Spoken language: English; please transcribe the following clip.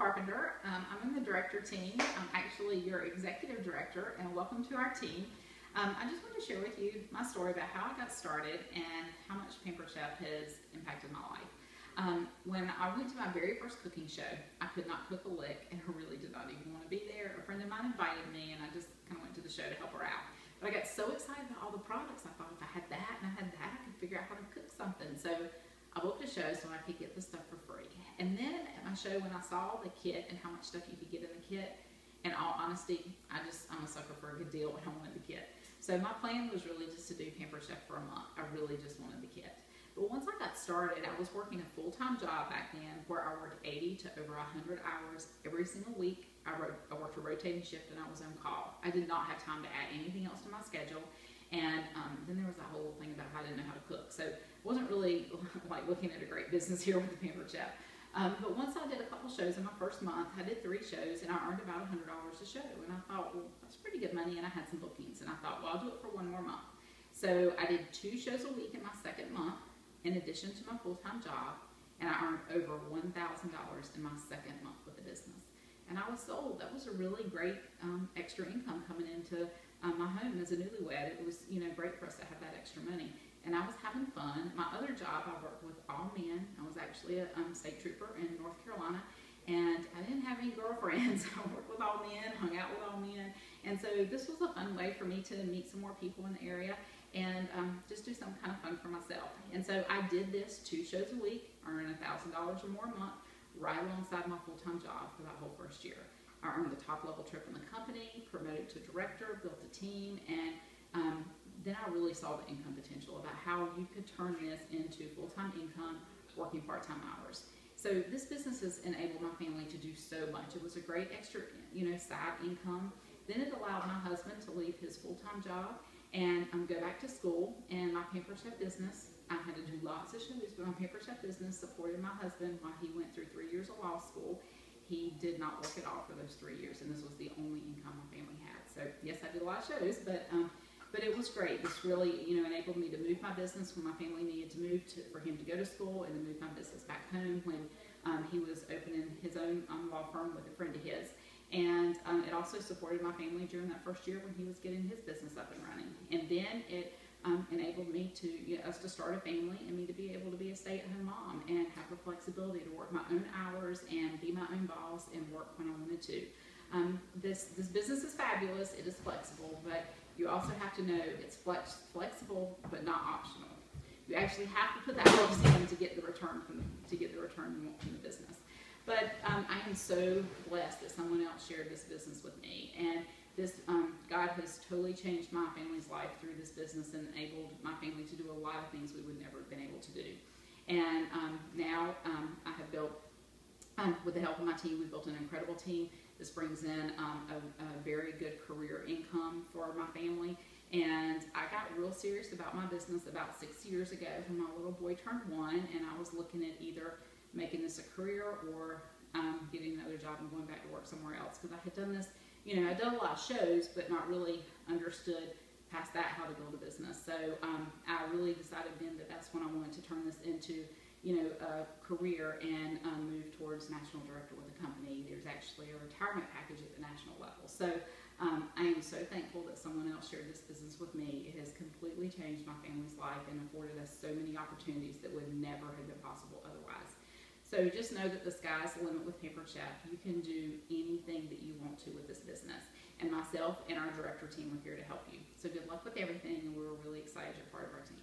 Carpenter. I'm in the director team. I'm actually your executive director, and welcome to our team. I just wanted to share with you my story about how I got started and how much Pampered Chef has impacted my life. When I went to my very first cooking show, I could not cook a lick, and I really did not even want to be there. A friend of mine invited me, and I just kind of went to the show to help her out. But I got so excited about all the products, I thought if I had that and I had that, I could figure out how to cook something. So I booked a show so I could get the stuff for free. And then at my show, when I saw the kit and how much stuff you could get in the kit, in all honesty, I'm a sucker for a good deal, and I wanted the kit. So my plan was really just to do Pampered Chef for a month. I really just wanted the kit. But once I got started, I was working a full-time job back then where I worked 80 to over 100 hours every single week. I worked a rotating shift and I was on call. I did not have time to add anything else to my schedule. And then there was that whole thing about how I didn't know how to cook. So I wasn't really like looking at a great business here with the Pampered Chef. But once I did a couple shows in my first month, I did 3 shows and I earned about $100 a show. And I thought, well, that's pretty good money, and I had some bookings. And I thought, well, I'll do it for 1 more month. So I did 2 shows a week in my second month, in addition to my full-time job, and I earned over $1,000 in my second month with the business. And I was sold. That was a really great extra income coming into my home as a newlywed. It was, great for us to have that extra money. And I was having fun. My other job, I worked with all men. I was actually a state trooper in North Carolina, and I didn't have any girlfriends. I worked with all men, hung out with all men. And so this was a fun way for me to meet some more people in the area and just do something kind of fun for myself. And so I did this 2 shows a week, earning $1,000 or more a month, right alongside my full-time job for that whole first year. I earned the top level trip in the company, promoted to director, built a team, and then I really saw the income potential about how you could turn this into full-time income, working part-time hours. So this business has enabled my family to do so much. It was a great extra, side income. Then it allowed my husband to leave his full-time job and go back to school. And my Pampered Chef business, I had to do lots of shows, but my Pampered Chef business supported my husband while he went through 3 years of law school. He did not work at all for those 3 years, and this was the only income my family had. So yes, I did a lot of shows, but it was great. This really, enabled me to move my business when my family needed to move for him to go to school, and to move my business back home when he was opening his own law firm with a friend of his. And it also supported my family during that first year when he was getting his business up and running. And then it enabled me us to start a family, and me to be able to be a stay-at-home mom and have the flexibility to work my own hours and be my own boss and work when I wanted to. This business is fabulous. It is flexible, but you also have to know it's flexible but not optional. You actually have to put that hours in to get the return you want from the business. But I am so blessed that someone else shared this business with me, and this God has totally changed my family's life through this business and enabled my family to do a lot of things we would never have been able to do. And now I have built, with the help of my team, we've built an incredible team. This brings in a very good career income for my family. And I got real serious about my business about 6 years ago when my little boy turned 1, and I was looking at either making this a career or getting another job and going back to work somewhere else, because I had done this, I'd done a lot of shows but not really understood past that how to build a business. So I really decided then that that's when I wanted to turn this into a career and move towards national director with the company. There's actually a retirement package at the national level. So I am so thankful that someone else shared this business with me. It has completely changed my family's life and afforded us so many opportunities that would never have been possible otherwise. So just know that the sky's the limit with Pampered Chef. You can do anything that you want to with this business. And myself and our director team are here to help you. So good luck with everything, and we're really excited you're part of our team.